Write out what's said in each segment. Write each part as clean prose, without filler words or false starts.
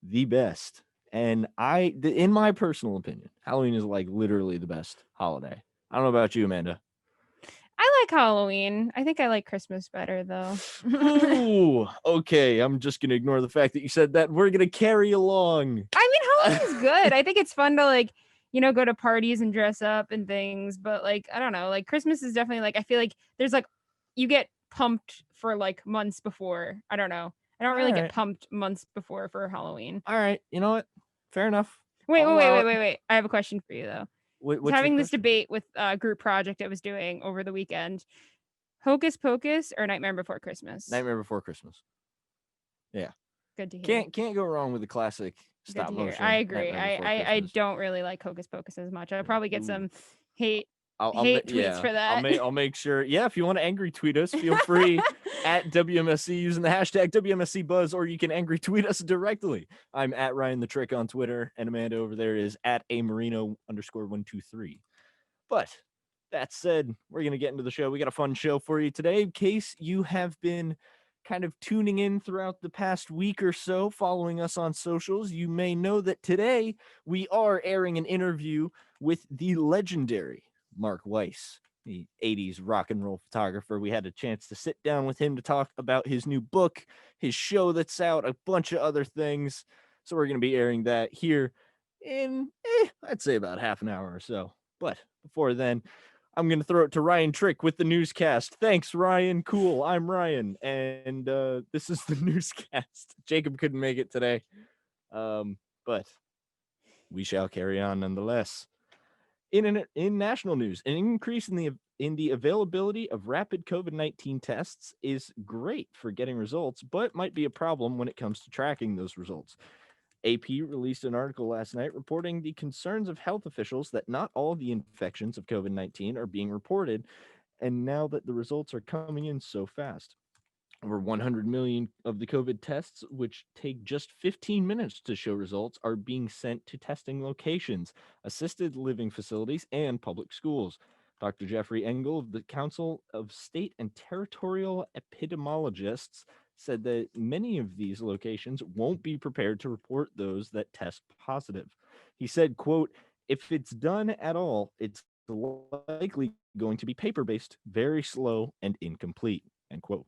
the best. And in my personal opinion, Halloween is like literally the best holiday. I don't know about you, Amanda. I like Halloween. I think I like Christmas better though. Ooh, okay. I'm just gonna ignore the fact that you said that. We're gonna carry along. I mean, Halloween's good. I think it's fun to like, go to parties and dress up and things, but like, I don't know, like Christmas is definitely like I feel like there's like you get pumped for like months before. I don't know. I don't All really get right, pumped months before for Halloween. all right. You know what? Fair enough. Wait, I'll wait, wait, allow wait, it. wait, wait. I have a question for you though. I was What's your having this question? debate with a group project I was doing over the weekend. Hocus Pocus or Nightmare Before Christmas? Nightmare Before Christmas. Yeah, Good to hear. can't go wrong with the classic Good stop to hear. I motion agree. Nightmare Before I Christmas. don't really like Hocus Pocus as much. I'll probably get Ooh. some hate I'll hate tweets yeah, for that. I'll make sure. Yeah, if you want to angry tweet us, feel free at WMSC using the hashtag WMSC Buzz, or you can angry tweet us directly. I'm at Ryan the Trick on Twitter, and Amanda over there is at amarino_123. But that said, we're gonna get into the show. We got a fun show for you today. In case you have been kind of tuning in throughout the past week or so, following us on socials, you may know that today we are airing an interview with the legendary Mark Weiss, the 80s rock and roll photographer. We had a chance to sit down with him to talk about his new book, his show that's out, a bunch of other things. So we're going to be airing that here in, I'd say about half an hour or so. But before then, I'm going to throw it to Ryan Trick with the newscast. Thanks, Ryan. Cool. I'm Ryan, and this is the newscast. Jacob couldn't make it today, but we shall carry on nonetheless. In national news, an increase in the availability of rapid COVID-19 tests is great for getting results, but might be a problem when it comes to tracking those results. AP released an article last night reporting the concerns of health officials that not all the infections of COVID 19 are being reported, and now that the results are coming in so fast. Over 100 million of the COVID tests, which take just 15 minutes to show results, are being sent to testing locations, assisted living facilities, and public schools. Dr. Jeffrey Engel of the Council of State and Territorial Epidemiologists said that many of these locations won't be prepared to report those that test positive. He said, quote, if it's done at all, it's likely going to be paper-based, very slow, and incomplete, end quote.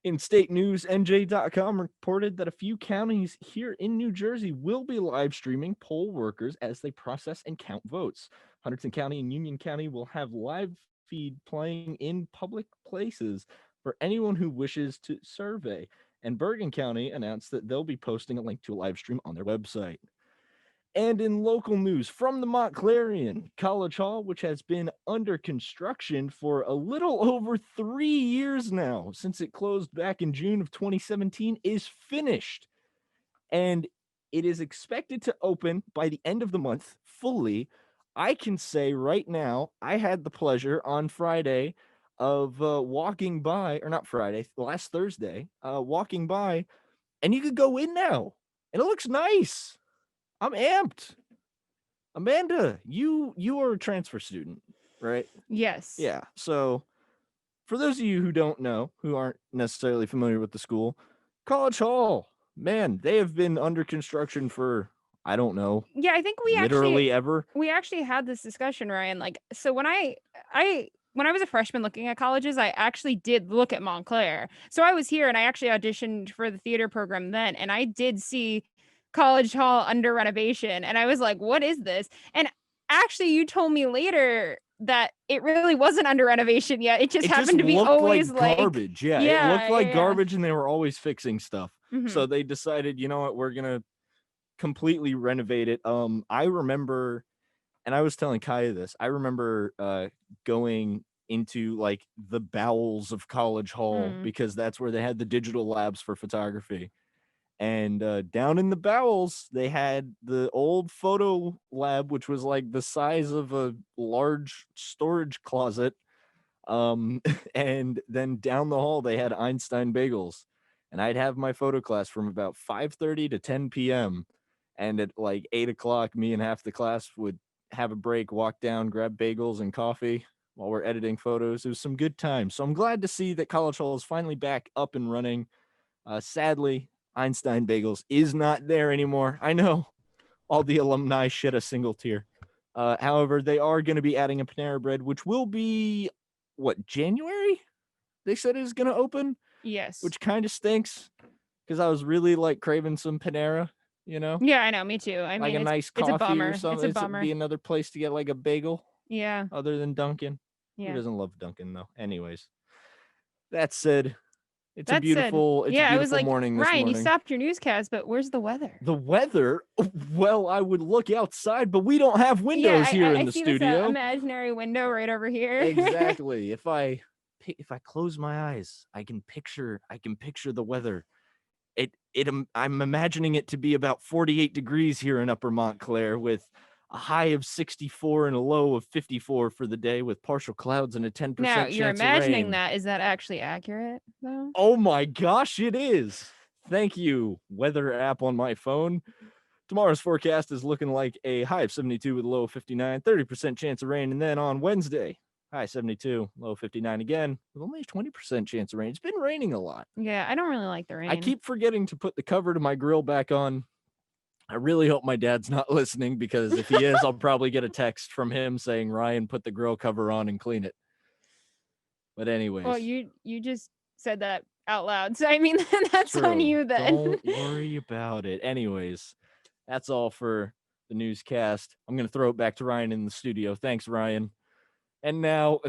In state news, NJ.com reported that a few counties here in New Jersey will be live streaming poll workers as they process and count votes. Hunterdon County and Union County will have live feed playing in public places for anyone who wishes to survey. And Bergen County announced that they'll be posting a link to a live stream on their website. And in local news from the Mont-Clarion, College Hall, which has been under construction for a little over 3 years now, since it closed back in June of 2017, is finished. And it is expected to open by the end of the month fully. I can say right now, I had the pleasure on Friday of walking by, or not Friday, last Thursday, walking by, and you could go in now, and it looks nice. I'm amped. Amanda, you are a transfer student, right? Yes. Yeah. So for those of you who don't know, who aren't necessarily familiar with the school, College Hall, man, they have been under construction for I don't know, Yeah, I think literally ever. we actually had this discussion, Ryan. Like, so when I was a freshman looking at colleges, I actually did look at Montclair. So I was here and I actually auditioned for the theater program then, and I did see College Hall under renovation, and I was like, "What is this?" And actually, you told me later that it really wasn't under renovation yet. It just It just happened to be looked always like like, garbage. Yeah, it looked yeah, like yeah, garbage and they were always fixing stuff. yeah. So they decided, you know what, we're going to completely renovate it. I remember, and I was telling Kaya this. I remember going into like the bowels of College Hall Mm. because that's where they had the digital labs for photography. And down in the bowels, they had the old photo lab, which was like the size of a large storage closet. And then down the hall, they had Einstein Bagels, and I'd have my photo class from about 5:30 to 10 p.m. And at like 8 o'clock, me and half the class would have a break, walk down, grab bagels and coffee while we're editing photos. It was some good times. So I'm glad to see that College Hall is finally back up and running. Sadly, Einstein Bagels is not there anymore. I know all the alumni shed a single tear. However, they are going to be adding a Panera Bread, which will be January? They said is going to open, Yes. which kind of stinks because I was really like craving some Panera, Yeah, I know. Me too. I like mean, a nice it's a coffee bummer. or something. It's a bummer. Be another place to get like a bagel Yeah. other than Dunkin'. Who Yeah. doesn't love Dunkin' though? Anyways, that said, it's a That said, beautiful yeah, I was like, morning this Ryan, you morning. stopped your newscast, but where's the weather? The weather? Well, I would look outside, but we don't have windows here in the see studio. This imaginary window right over here. Exactly. If I close my eyes, I can picture the weather. I'm imagining it to be about 48 degrees here in Upper Montclair with a high of 64 and a low of 54 for the day with partial clouds and a 10% Now, chance you're of imagining rain. that. Is that actually accurate, though? Oh my gosh, it is. Thank you, weather app on my phone. Tomorrow's forecast is looking like a high of 72 with a low of 59, 30% chance of rain. And then on Wednesday, high 72, low 59 again, with only a 20% chance of rain. It's been raining a lot. Yeah, I don't really like the rain. I keep forgetting to put the cover to my grill back on. I really hope my dad's not listening because if he is, I'll probably get a text from him saying, Ryan, put the grill cover on and clean it. But anyways. Well, you just said that out loud. So, I mean, that's True. on you then. Don't worry about it. Anyways, that's all for the newscast. I'm going to throw it back to Ryan in the studio. Thanks, Ryan. And now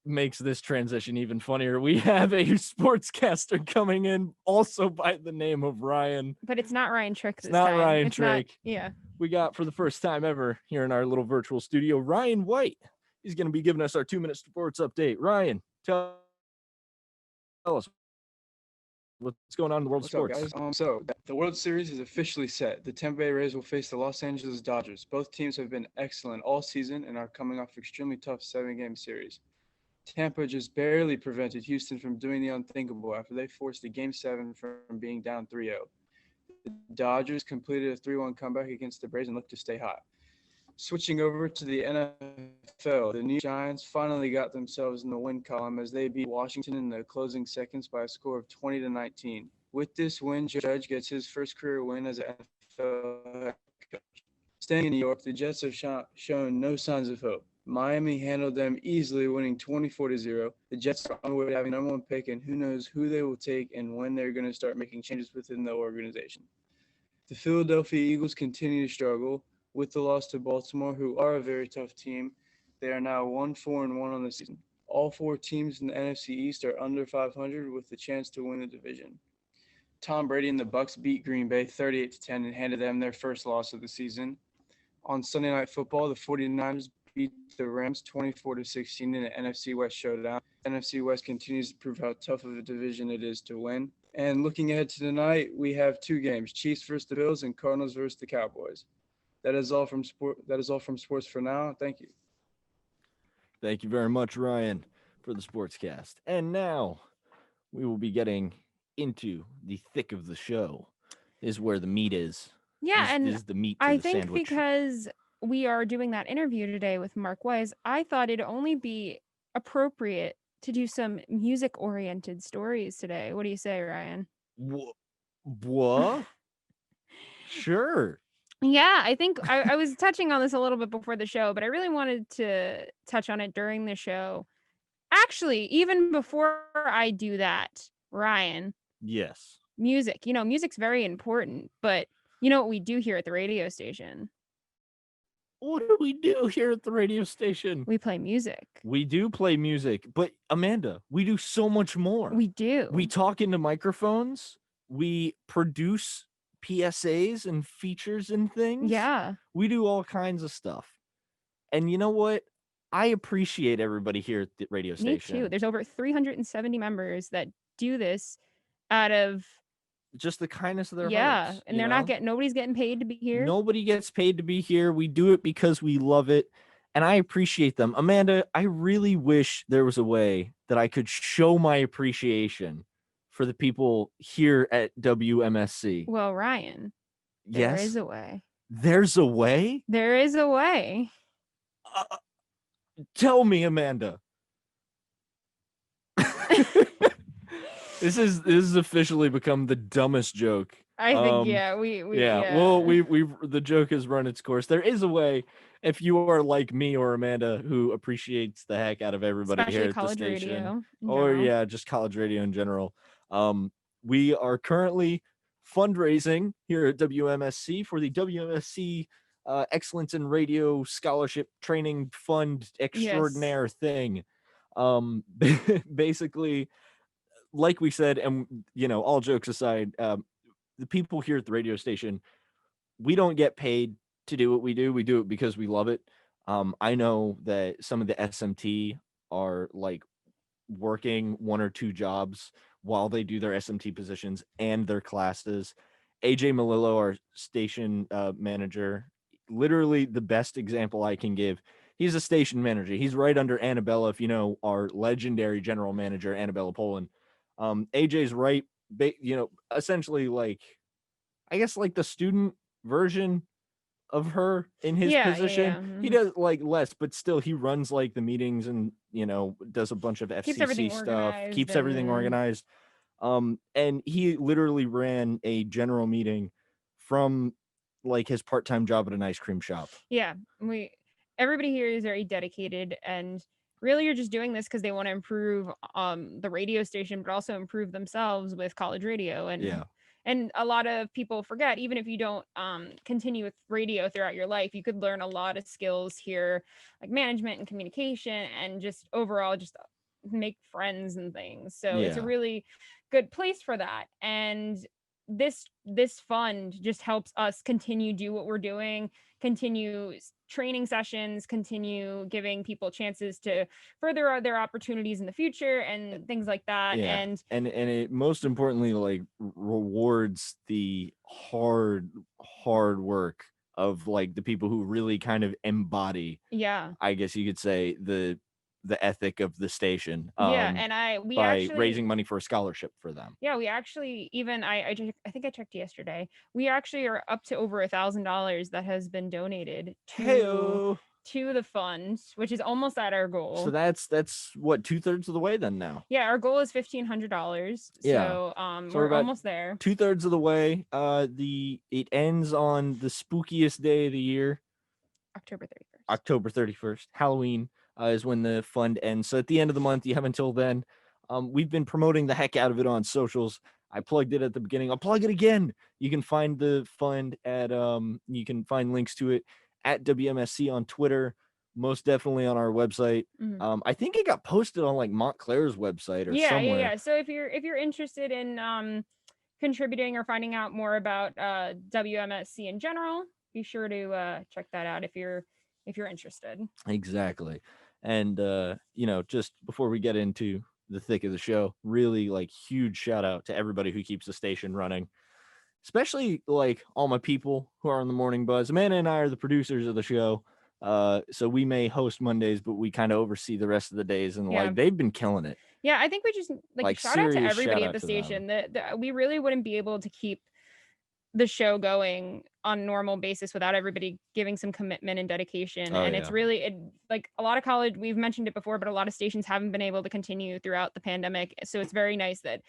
makes this transition even funnier. We have a sportscaster coming in also by the name of Ryan. But it's not Ryan Trick this It's not time. Ryan Trick. Yeah. We got, for the first time ever here in our little virtual studio, Ryan White. He's going to be giving us our 2-minute sports update. Ryan, tell us what's going on in the world of sports. What's up, guys? So the World Series is officially set. The Tampa Bay Rays will face the Los Angeles Dodgers. Both teams have been excellent all season and are coming off extremely tough 7-game series. Tampa just barely prevented Houston from doing the unthinkable after they forced a Game 7 from being down 3-0. The Dodgers completed a 3-1 comeback against the Braves and looked to stay hot. Switching over to the NFL, the New York Giants finally got themselves in the win column as they beat Washington in the closing seconds by a score of 20-19. With this win, Judge gets his first career win as an NFL head coach. Staying in New York, the Jets have shown no signs of hope. Miami handled them easily, winning 24-0. The Jets are on the way to having the number 1 pick, and who knows who they will take and when they're going to start making changes within the organization. The Philadelphia Eagles continue to struggle. With the loss to Baltimore, who are a very tough team, they are now 1-4-1 on the season. All 4 teams in the NFC East are under 500 with the chance to win the division. Tom Brady and the Bucs beat Green Bay 38-10 and handed them their first loss of the season. On Sunday Night Football, the 49ers beat the Rams 24-16 in the NFC West showdown. The NFC West continues to prove how tough of a division it is to win. And looking ahead to tonight, we have 2 games: Chiefs versus the Bills and Cardinals versus the Cowboys. That is all from sports for now. Thank you. Thank you very much, Ryan, for the sportscast. And now we will be getting into the thick of the show. This is where the meat is. Yeah, this is the meat to I the think sandwich. because we are doing that interview today with Mark Wise, I thought it'd only be appropriate to do some music-oriented stories today. What do you say, Ryan? What? Sure. Yeah, I think I was touching on this a little bit before the show, but I really wanted to touch on it during the show. Actually, even before I do that, Ryan. Yes. Music. Music's very important, but you know what we do here at the radio station? What do we do here at the radio station? We play music. We do play music, but Amanda, we do so much more. We do. We talk into microphones. We produce PSAs and features and things. Yeah. We do all kinds of stuff. And you know what? I appreciate everybody here at the radio station. Me too. There's over 370 members that do this out of just the kindness of their hearts. Yeah, and they're not nobody's getting paid to be here. Nobody gets paid to be here. We do it because we love it. And I appreciate them. Amanda, I really wish there was a way that I could show my appreciation for the people here at WMSC. Well, Ryan, yes, there is a way. There's a way? There is a way. Tell me, Amanda. This is officially become the dumbest joke. I think Um, yeah. Well, we the joke has run its course. There is a way, if you are like me or Amanda, who appreciates the heck out of everybody here Especially at the college station, radio in or general. yeah, just college radio in general. We are currently fundraising here at WMSC for the WMSC Excellence in Radio Scholarship Training Fund extraordinaire thing. Basically, like we said, and all jokes aside, the people here at the radio station, we don't get paid to do what we do. We do it because we love it. I know that some of the SMT are like working one or two jobs while they do their SMT positions and their classes. AJ Malillo, our station manager, literally the best example I can give. He's a station manager. He's right under Annabella, if you know our legendary general manager, Annabella Poland. AJ's right, essentially like, I guess like the student version of her in his position. He does like less, but still he runs like the meetings and does a bunch of FCC stuff, keeps everything organized. And he literally ran a general meeting from like his part-time job at an ice cream shop. Yeah, everybody here is very dedicated, and really you're just doing this because they want to improve the radio station, but also improve themselves with college radio. And a lot of people forget, even if you don't continue with radio throughout your life, you could learn a lot of skills here, like management and communication, and just overall just make friends and things. So it's a really good place for that. And this fund just helps us continue do what we're doing, continue training sessions, continue giving people chances to further their opportunities in the future and things like that. And it most importantly like rewards the hard work of like the people who really kind of embody, I guess you could say, the ethic of the station. And we by actually raising money for a scholarship for them. Yeah, we actually even I think I checked yesterday. We actually are up to over $1,000 that has been donated to the fund, which is almost at our goal. So that's what, 2/3 of the way then now. Yeah, our goal is $1,500. So we're almost there. 2/3 of the way. It ends on the spookiest day of the year, October 31st. Halloween is when the fund ends. So at the end of the month, you have until then. We've been promoting the heck out of it on socials. I plugged it at the beginning. I'll plug it again. You can find the fund at you can find links to it at WMSC on Twitter, most definitely on our website. I think it got posted on like Montclair's website or somewhere. Yeah. So if you're interested in contributing or finding out more about WMSC in general, be sure to check that out if you're interested. Exactly. And just before we get into the thick of the show, really like huge shout out to everybody who keeps the station running, especially like all my people who are on the Morning Buzz. Amanda and I are the producers of the show, so we may host Mondays, but we kind of oversee the rest of the days, and like they've been killing it. Yeah, I think we just like shout out to everybody at the station. That we really wouldn't be able to keep the show going on a normal basis without everybody giving some commitment and dedication. It's really like a lot of college, we've mentioned it before, but a lot of stations haven't been able to continue throughout the pandemic. So it's very nice that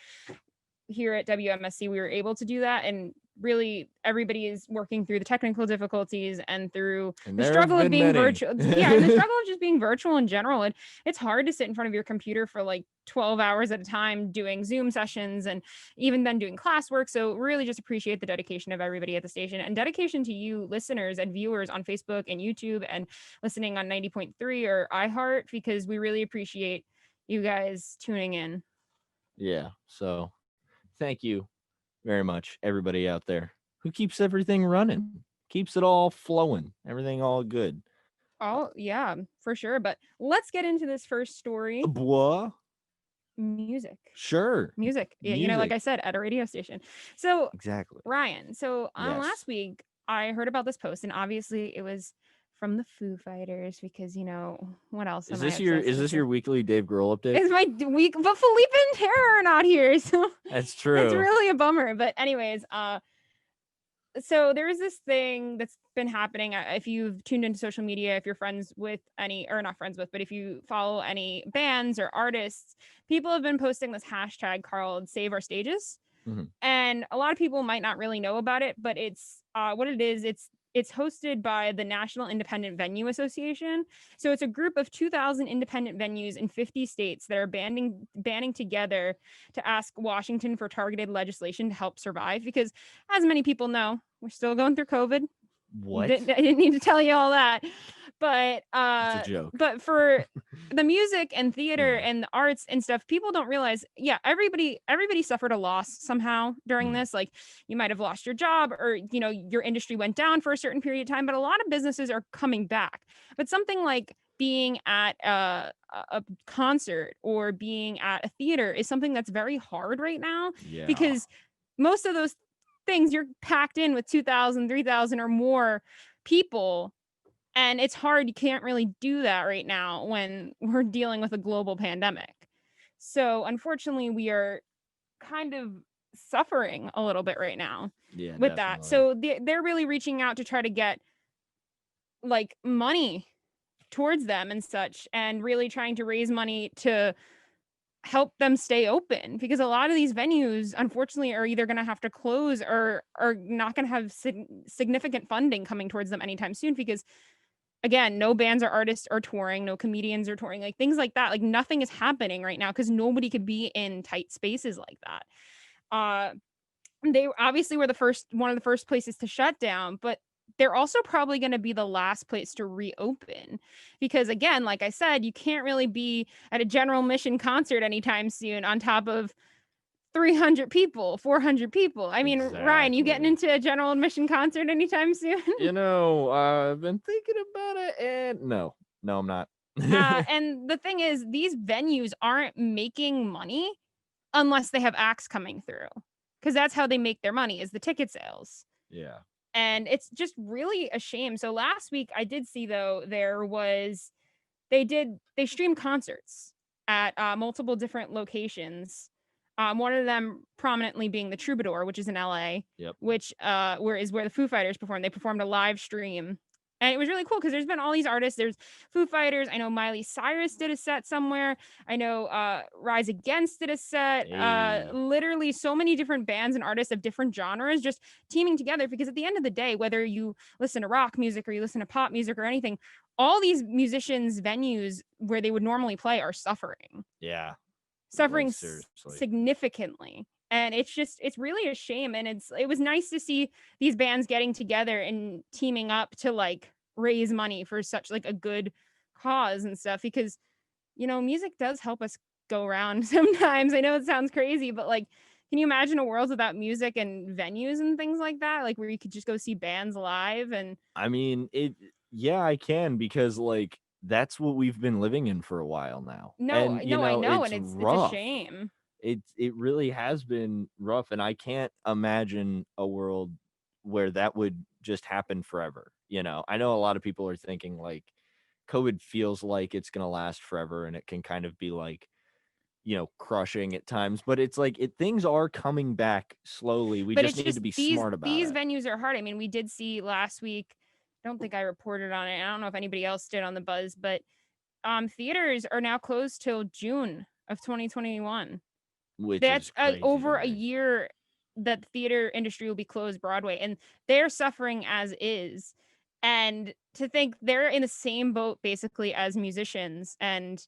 here at WMSC we were able to do that, and really everybody is working through the technical difficulties and through the struggle of being virtual. And the struggle of just being virtual in general. It's hard to sit in front of your computer for like 12 hours at a time doing Zoom sessions and even then doing classwork. So really just appreciate the dedication of everybody at the station, and dedication to you listeners and viewers on Facebook and YouTube and listening on 90.3 or iHeart, because we really appreciate you guys tuning in. Yeah. So thank you very much, everybody out there who keeps everything running, keeps it all flowing, everything all good. Oh, yeah, for sure. But let's get into this first story. Music. Sure. Music. Yeah, like I said, at a radio station. So exactly. Ryan, so last week I heard about this post, and obviously it was from the Foo Fighters, because what else is this your weekly Dave Grohl update? It's my week, but Felipe and Tara are not here, so that's true. It's really a bummer. But anyways, so there is this thing that's been happening. If you've tuned into social media, if you're friends with any, or not friends with, but if you follow any bands or artists, people have been posting this hashtag called Save Our Stages. Mhm. And a lot of people might not really know about it, but it's what it is. It's hosted by the National Independent Venue Association. So it's a group of 2,000 independent venues in 50 states that are banding together to ask Washington for targeted legislation to help survive. Because as many people know, we're still going through COVID. What? I didn't need to tell you all that. But It's a joke. but for the music and theater Yeah. and the arts and stuff, people don't realize, yeah, everybody suffered a loss somehow during Mm. this. Like, you might have lost your job, or your industry went down for a certain period of time, but a lot of businesses are coming back. But something like being at a concert or being at a theater is something that's very hard right now, Yeah. because most of those things, you're packed in with 2,000, 3,000 or more people, and it's hard. You can't really do that right now when we're dealing with a global pandemic. So unfortunately, we are kind of suffering a little bit right now Yeah, with that. definitely. So they're really reaching out to try to get like money towards them and such, and really trying to raise money to help them stay open, because a lot of these venues unfortunately are either going to have to close or are not going to have significant funding coming towards them anytime soon, because again, no bands or artists are touring, no comedians are touring, like things like that. Like nothing is happening right now because nobody could be in tight spaces like that. They obviously were one of the first places to shut down, but they're also probably going to be the last place to reopen, because again, like I said, you can't really be at a General Mission concert anytime soon on top of 300 people, 400 people. I mean, Ryan, you getting Exactly. into a General Admission concert anytime soon? I've been thinking about it, and no, I'm not. And the thing is, these venues aren't making money unless they have acts coming through, because that's how they make their money, is the ticket sales. Yeah. And it's just really a shame. So last week I did see, though, they streamed concerts at multiple different locations. One of them prominently being the Troubadour, which is in LA. Yep. Which where the Foo Fighters performed. They performed a live stream. And it was really cool because there's been all these artists. There's Foo Fighters. I know Miley Cyrus did a set somewhere. I know Rise Against did a set. Hey. Literally so many different bands and artists of different genres just teaming together, because at the end of the day, whether you listen to rock music or you listen to pop music or anything, all these musicians' venues where they would normally play are suffering. Yeah. Suffering Like, seriously. significantly. And it's really a shame. And it was nice to see these bands getting together and teaming up to like raise money for such like a good cause and stuff, because music does help us go around sometimes. I know it sounds crazy, but like, can you imagine a world without music and venues and things like that, like where you could just go see bands live? And I mean, yeah, I can, because like that's what we've been living in for a while now. no, And I know, it's and it's a rough. shame. It really has been rough, and I can't imagine a world where that would just happen forever. I know a lot of people are thinking like COVID feels like it's going to last forever, and it can kind of be like, crushing at times, but it's like things are coming back slowly. We But just it's need to just be these smart about these it. venues are hard. I mean, we did see last week, I don't think I reported on it. I don't know if anybody else did on the Buzz, but theaters are now closed till June of 2021. Which That's is crazy to over a me. year that the theater industry will be closed, Broadway, and they're suffering as is. And to think they're in the same boat basically as musicians, and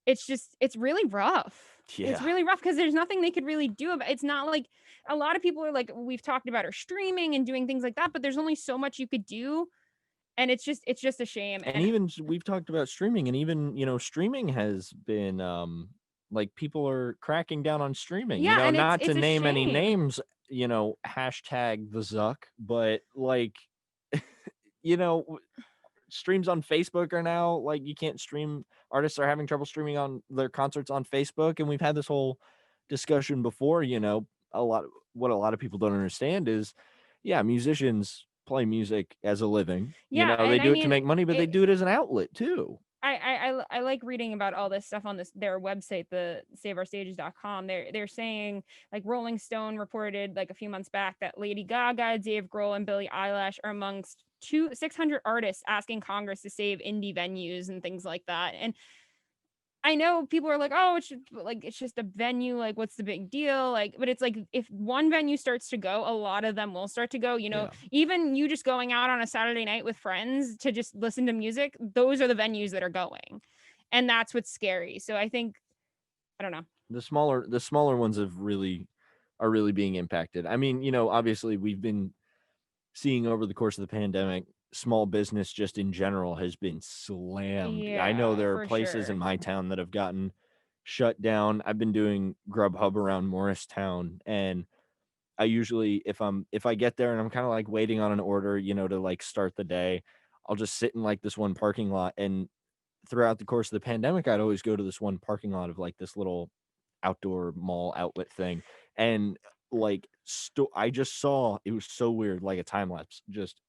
it's really rough. It's Yeah. really rough because there's nothing they could really do about it. It's not like a lot of people are like, we've talked about, are streaming and doing things like that, but there's only so much you could do. And it's just a shame. And even we've talked about streaming, and even, streaming has been like people are cracking down on streaming, yeah, and not to it's a name any shame. names, hashtag the Zuck, but like, you know, streams on Facebook are now like you can't stream. Artists are having trouble streaming on their concerts on Facebook, and we've had this whole discussion before. What a lot of people don't understand is, yeah, musicians play music as a living. Yeah, They and I do it to mean, make money, but they it, do it as an outlet too. I I like reading about all this stuff on their website, the saveourstages.com. They're saying, like, Rolling Stone reported like a few months back that Lady Gaga, Dave Grohl, and Billie Eilish are amongst 600 artists asking Congress to save indie venues and things like that. And I know people are like, oh, it's just a venue. Like, what's the big deal? Like, but it's like, if one venue starts to go, a lot of them will start to go, Yeah. even you just going out on a Saturday night with friends to just listen to music. Those are the venues that are going. And that's what's scary. So I think, I don't know. The smaller ones are really being impacted. I mean, obviously we've been seeing over the course of the pandemic, small business just in general has been slammed. I know Yeah, there are for places sure. in my town that have gotten shut down. I've been doing Grubhub around Morristown, and I usually, if I get there and I'm kind of like waiting on an order, to like start the day, I'll just sit in like this one parking lot. And throughout the course of the pandemic, I'd always go to this one parking lot of like this little outdoor mall outlet thing. And like I just saw, it was so weird, like a time lapse, just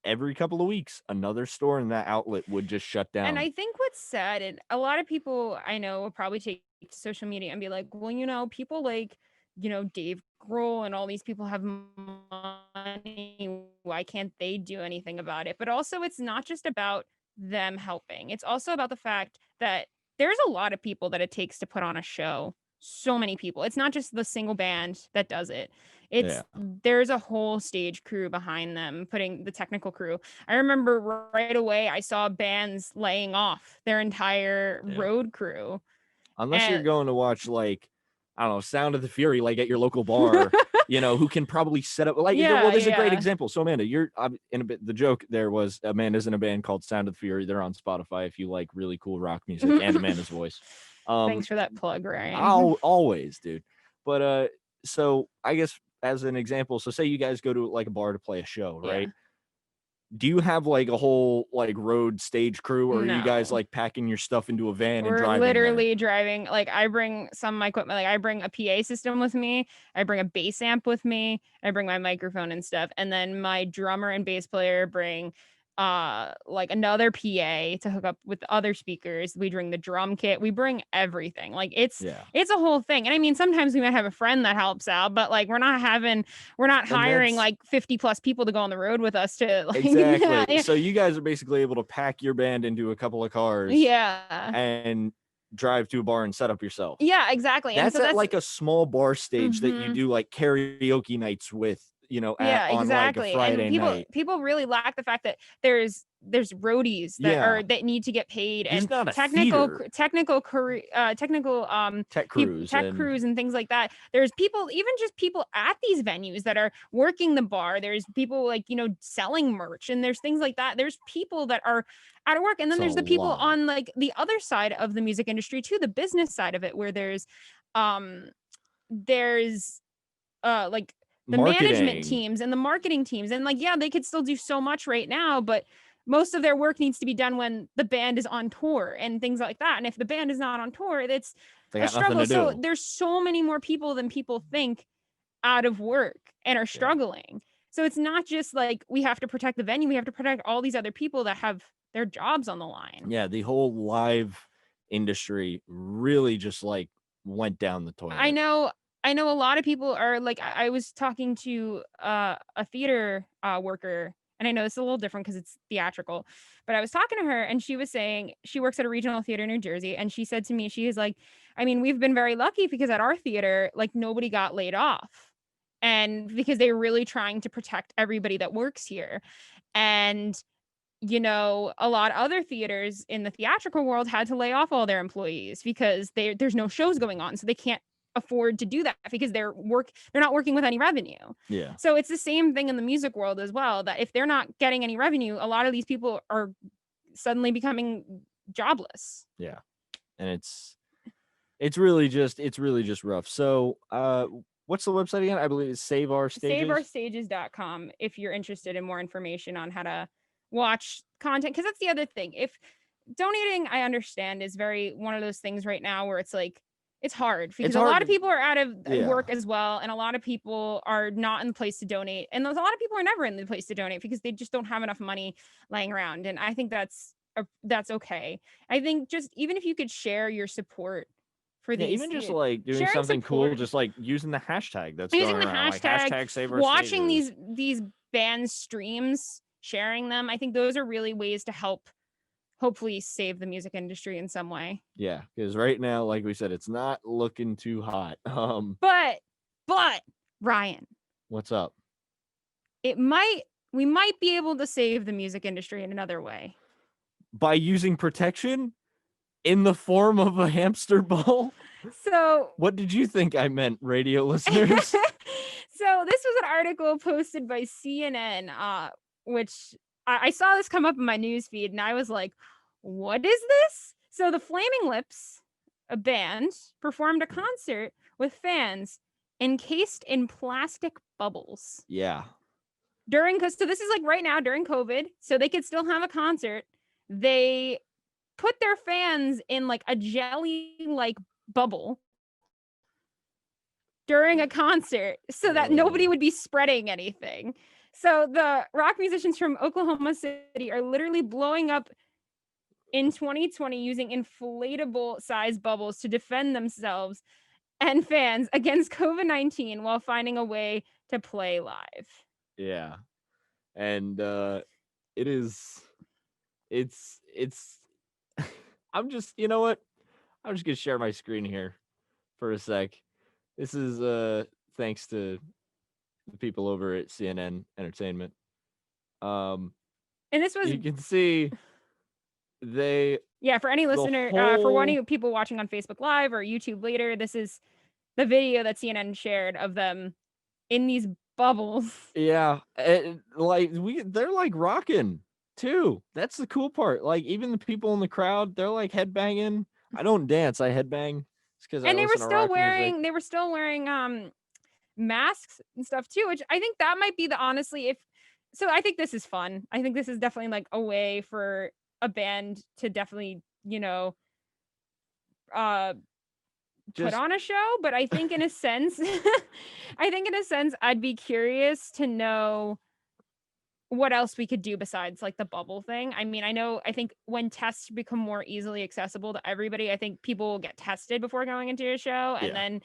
every couple of weeks another store in that outlet would just shut down. And I think what's sad, and a lot of people I know will probably take to social media and be like, well, people like, Dave Grohl and all these people have money. Why can't they do anything about it? But also, it's not just about them helping. It's also about the fact that there's a lot of people that it takes to put on a show. So many people. It's not just the single band that does it. Yeah. There's a whole stage crew behind them, putting the technical crew. I remember right away I saw bands laying off their entire Yeah. road crew. Unless you're going to watch, like, I don't know, Sound of the Fury, like at your local bar, who can probably set up, like, well, this is a great example. So Amanda, you're in a bit, the joke there was Amanda's in a band called Sound of the Fury. They're on Spotify if you like really cool rock music and Amanda's voice. Thanks for that plug, Ryan. Always, dude. But so I guess as an example, so say you guys go to like a bar to play a show, right? Yeah. Do you have like a whole like road stage crew, or are you guys No. like packing your stuff into a van and We're driving literally driving. Like, I bring some of my equipment. Like, I bring a PA system with me. I bring a bass amp with me. I bring my microphone and stuff. And then my drummer and bass player bring like another PA to hook up with other speakers. We bring the drum kit. We bring everything. Like, it's a whole thing. And I mean, sometimes we might have a friend that helps out, but like we're not hiring like 50 plus people to go on the road with us to like exactly. Yeah. So you guys are basically able to pack your band into a couple of cars, and drive to a bar and set up yourself. Yeah, exactly. That's and so at like a small bar stage that you do like karaoke nights with, on like a Friday night. People really lack the fact that there's roadies that need to get paid, There's and not a technical tech crews and things like that. There's people, even just people at these venues that are working the bar. There's people like, selling merch, and there's things like that. There's people that are out of work. And then there's the people on like the other side of the music industry too, the business side of it, where there's like the management teams and the marketing teams. And like, they could still do so much right now, but most of their work needs to be done when the band is on tour and things like that. And if the band is not on tour, it's a struggle. So there's so many more people than people think out of work and are struggling. So it's not just like we have to protect the venue. We have to protect all these other people that have their jobs on the line. Yeah, the whole live industry really just like went down the toilet. I know a lot of people are like, I was talking to a theater worker, and I know it's a little different because it's theatrical, but I was talking to her and she was saying she works at a regional theater in New Jersey. And she said to me, she is like, I mean, we've been very lucky because at our theater, like nobody got laid off, and because they're really trying to protect everybody that works here. And a lot of other theaters in the theatrical world had to lay off all their employees because there's no shows going on. So they can't afford to do that because they're not working with any revenue. Yeah. So it's the same thing in the music world as well, that if they're not getting any revenue, a lot of these people are suddenly becoming jobless. Yeah. And it's really just rough. So what's the website again? I believe it's Save Our Stages. SaveOurStages.com if you're interested in more information on how to watch content, because that's the other thing. If donating, I understand, is very one of those things right now where it's like it's hard because a lot of people are out of work as well, and a lot of people are not in the place to donate, and there's a lot of people are never in the place to donate because they just don't have enough money laying around. And I think that's that's okay. I think just even if you could share your support for Yeah, these, even just like doing sharing something cool, support, just like using the hashtag that's using going the around, like hashtag, hashtag save our watching stages. these band streams, sharing them. I think those are really ways to help hopefully save the music industry in some way. Yeah, because right now, like we said, it's not looking too hot. But Ryan, What's up? we might be able to save the music industry in another way. By using protection in the form of a hamster ball? So What did you think I meant, radio listeners? So this was an article posted by CNN, which I saw this come up in my news feed, and I was like, "What is this?" So the Flaming Lips, a band, performed a concert with fans encased in plastic bubbles Yeah. so this is like right now during COVID, so they could still have a concert. They put their fans in like a jelly-like bubble during a concert so that nobody would be spreading anything. So the rock musicians from Oklahoma City are literally blowing up in 2020 using inflatable size bubbles to defend themselves and fans against COVID-19 while finding a way to play live. Yeah. And it's I'm just, you know what? I'm just gonna share my screen here for a sec. This is thanks to the people over at CNN Entertainment. And this was, you can see for any listener, for any people watching on Facebook Live or YouTube later, this is the video that CNN shared of them in these bubbles. Yeah, they're like rocking too. That's the cool part. Like even the people in the crowd, they're like headbanging. I don't dance, I headbang. It's because they were still wearing masks and stuff too, which I think that might be I think this is fun. I think this is definitely like a way for a band to definitely, put on a show. But I think in a sense, I'd be curious to know what else we could do besides like the bubble thing. I mean, I think when tests become more easily accessible to everybody, I think people will get tested before going into a show. And then,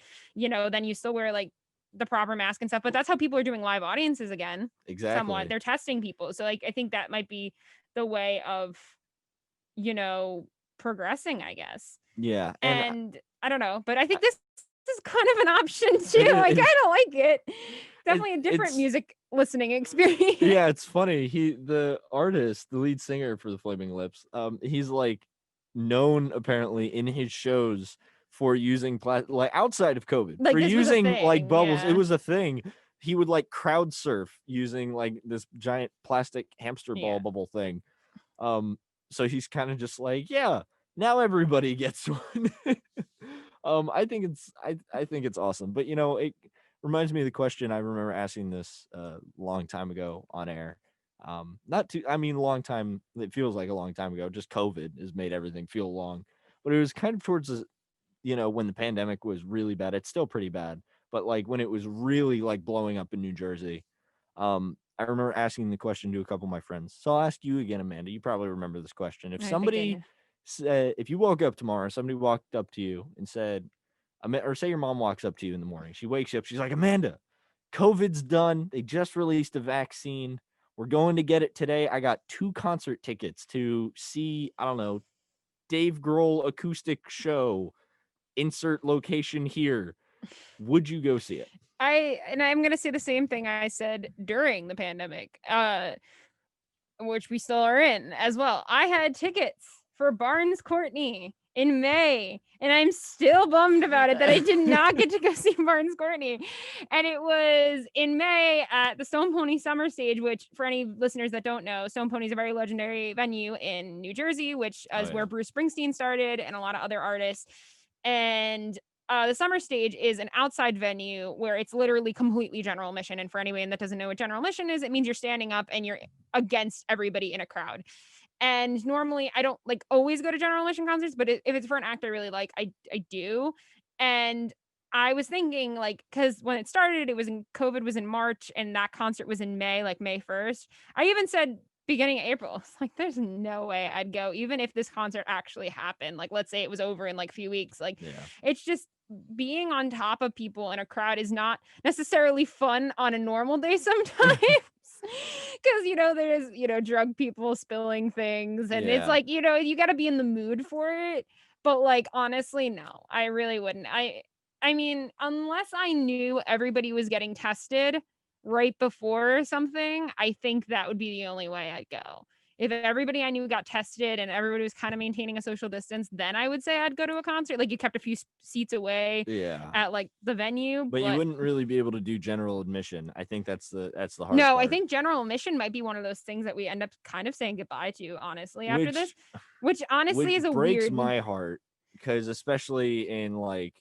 then you still wear like the proper mask and stuff, but that's how people are doing live audiences again. Exactly. Somewhat. They're testing people. So like, I think that might be the way of, progressing, I guess. Yeah. And I don't know, but I think this is kind of an option too. I kind of like it. Definitely a different music listening experience. Yeah, it's funny. The artist, the lead singer for the Flaming Lips, he's like known apparently in his shows for using like outside of COVID, like for using like bubbles. Yeah. It was a thing. He would like crowd surf using like this giant plastic hamster ball bubble thing. So he's kind of just like, yeah, now everybody gets one. I think it's awesome. But it reminds me of the question I remember asking this long time ago on air. Long time. It feels like a long time ago. Just COVID has made everything feel long. But it was kind of towards when the pandemic was really bad. It's still pretty bad, but like when it was really like blowing up in New Jersey. I remember asking the question to a couple of my friends. So I'll ask you again, Amanda. You probably remember this question. If somebody said, if you woke up tomorrow, somebody walked up to you and said, or say your mom walks up to you in the morning, she wakes you up, she's like, Amanda, COVID's done. They just released a vaccine. We're going to get it today. I got 2 concert tickets to see, I don't know, Dave Grohl acoustic show. Insert location here. Would you go see it? I'm going to say the same thing I said during the pandemic, which we still are in as well. I had tickets for Barnes Courtney in May, and I'm still bummed about it that I did not get to go see Barnes Courtney. And it was in May at the Stone Pony Summer Stage, which for any listeners that don't know, Stone Pony is a very legendary venue in New Jersey, which is where Bruce Springsteen started and a lot of other artists. And the Summer Stage is an outside venue where it's literally completely general admission. And for anyone that doesn't know what general admission is, it means you're standing up and you're against everybody in a crowd. And normally I don't like always go to general admission concerts, but if it's for an act I really like, I do. And I was thinking like, because when it started, COVID was in March and that concert was in May, like May 1st. I even said beginning of April. It's like, there's no way I'd go, even if this concert actually happened. Like, let's say it was over in like a few weeks. Like, Yeah. it's just being on top of people in a crowd is not necessarily fun on a normal day sometimes. Because, there's, drug people spilling things. And it's Yeah. like, you got to be in the mood for it. But like, honestly, no, I really wouldn't. I mean, unless I knew everybody was getting tested right before something, I think that would be the only way I'd go. If everybody I knew got tested and everybody was kind of maintaining a social distance, then I would say I'd go to a concert. Like, you kept a few seats away Yeah. at like the venue, But you wouldn't really be able to do general admission. I think that's the hard no, part. I think general admission might be one of those things that we end up kind of saying goodbye to, honestly, after this, which honestly which is a breaks weird. my heart, because especially in like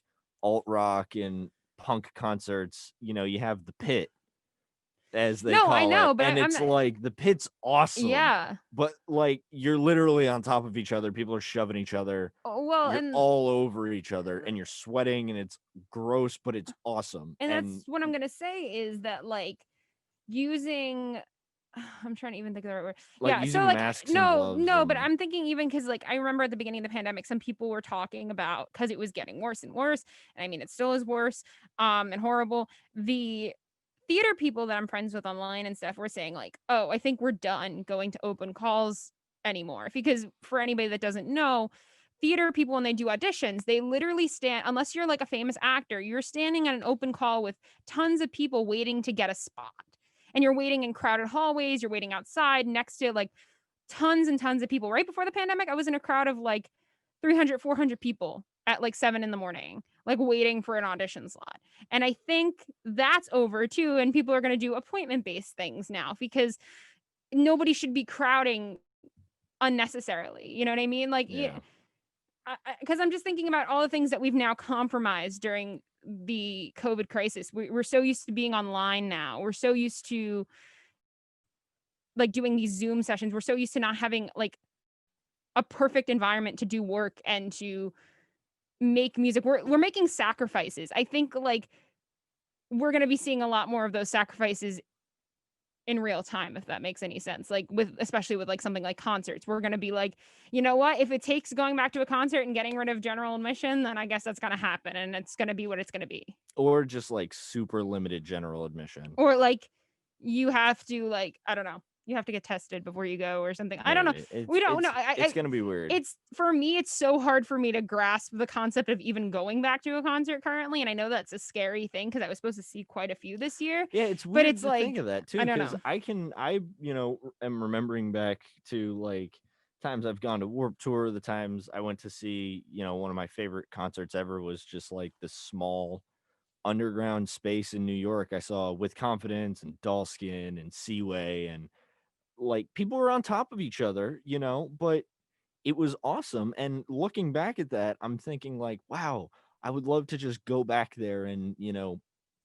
alt rock and punk concerts, you have the pit, as they No, call I know, it, but and I'm it's not- like the pit's awesome. Yeah. But like you're literally on top of each other. People are shoving each other. Oh, well, You're and all over each other, and you're sweating, and it's gross, but it's awesome. and that's what I'm gonna say is that like using I'm trying to even think of the right word. like Yeah, using so like masks and no, gloves. but I'm thinking even because like I remember at the beginning of the pandemic, some people were talking about because it was getting worse and worse, and I mean it still is worse, and horrible. The theater people that I'm friends with online and stuff were saying like, oh, I think we're done going to open calls anymore. Because for anybody that doesn't know, theater people, when they do auditions, they literally stand, unless you're like a famous actor, you're standing at an open call with tons of people waiting to get a spot. And you're waiting in crowded hallways, you're waiting outside next to like tons and tons of people. Right before the pandemic, I was in a crowd of like 300, 400 people at like 7 a.m, like waiting for an audition slot. And I think that's over too. And people are going to do appointment based things now because nobody should be crowding unnecessarily. You know what I mean? Like, Yeah. because I'm just thinking about all the things that we've now compromised during the COVID crisis. We're so used to being online now. We're so used to like doing these Zoom sessions. We're so used to not having like a perfect environment to do work and to make music. We're making sacrifices. I think like we're going to be seeing a lot more of those sacrifices in real time, if that makes any sense. Like especially with like something like concerts, we're going to be like, you know what, if it takes going back to a concert and getting rid of general admission, then I guess that's going to happen and it's going to be what it's going to be. Or just like super limited general admission. Or like you have to like, I don't know, you have to get tested before you go or something. I don't know. We don't know. It's going to be weird. It's for me, it's so hard for me to grasp the concept of even going back to a concert currently. And I know that's a scary thing because I was supposed to see quite a few this year. Yeah, it's weird but it's to like, think of that too. I don't Because know. I am remembering back to like times I've gone to Warped Tour, the times I went to see, one of my favorite concerts ever was just like this small underground space in New York. I saw With Confidence and Dollskin and Seaway, and like people were on top of each other, but it was awesome. And looking back at that, I'm thinking like, wow, I would love to just go back there and,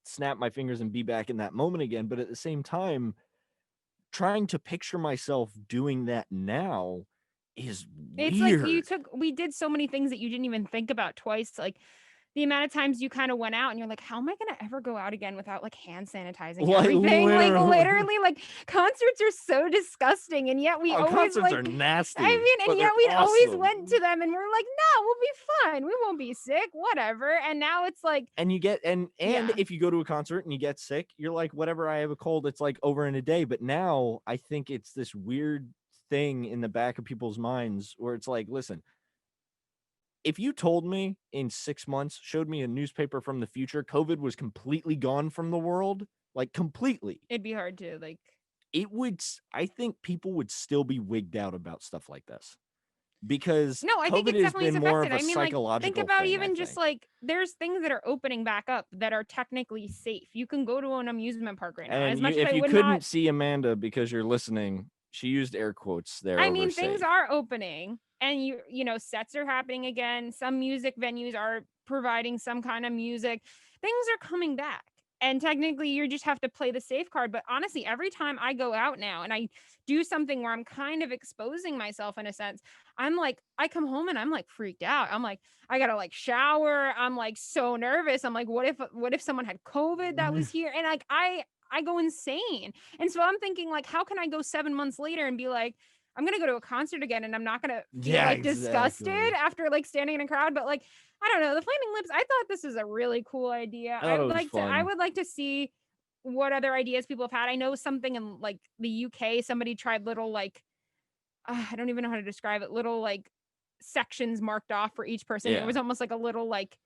snap my fingers and be back in that moment again. But at the same time, trying to picture myself doing that now is weird. It's like we did so many things that you didn't even think about twice. Like the amount of times you kind of went out and you're like, how am I going to ever go out again without like hand sanitizing everything? Like literally, like concerts are so disgusting. And yet we always concerts like, are nasty. I mean, and yet we awesome. always went to them and we're like, no, we'll be fine. We won't be sick, whatever. And now it's like, and you get, and Yeah. if you go to a concert and you get sick, you're like, whatever, I have a cold, it's like over in a day. But now I think it's this weird thing in the back of people's minds where it's like, listen, if you told me in 6 months, showed me a newspaper from the future, COVID was completely gone from the world, like completely, it'd be hard to like, I think people would still be wigged out about stuff like this because no, I think COVID it's has definitely been more of affected. a I mean, like, psychological think about thing, even I just think. like there's things that are opening back up that are technically safe. You can go to an amusement park right now. And As much if as I you would couldn't not, see Amanda because you're listening, she used air quotes there. I over mean, things safe. are opening and sets are happening again. Some music venues are providing some kind of music. Things are coming back. And technically you just have to play the safe card. But honestly, every time I go out now and I do something where I'm kind of exposing myself in a sense, I'm like, I come home and I'm like freaked out. I'm like, I gotta like shower. I'm like so nervous. I'm like, what if someone had COVID that was here? And like, I go insane. And so I'm thinking, like, how can I go 7 months later and be like, I'm going to go to a concert again and I'm not going to feel like disgusted after like standing in a crowd. But like, I don't know, the Flaming Lips, I thought this is a really cool idea. I would like to see what other ideas people have had. I know something in like the UK, somebody tried little like, I don't even know how to describe it, little like sections marked off for each person. Yeah. It was almost like a little like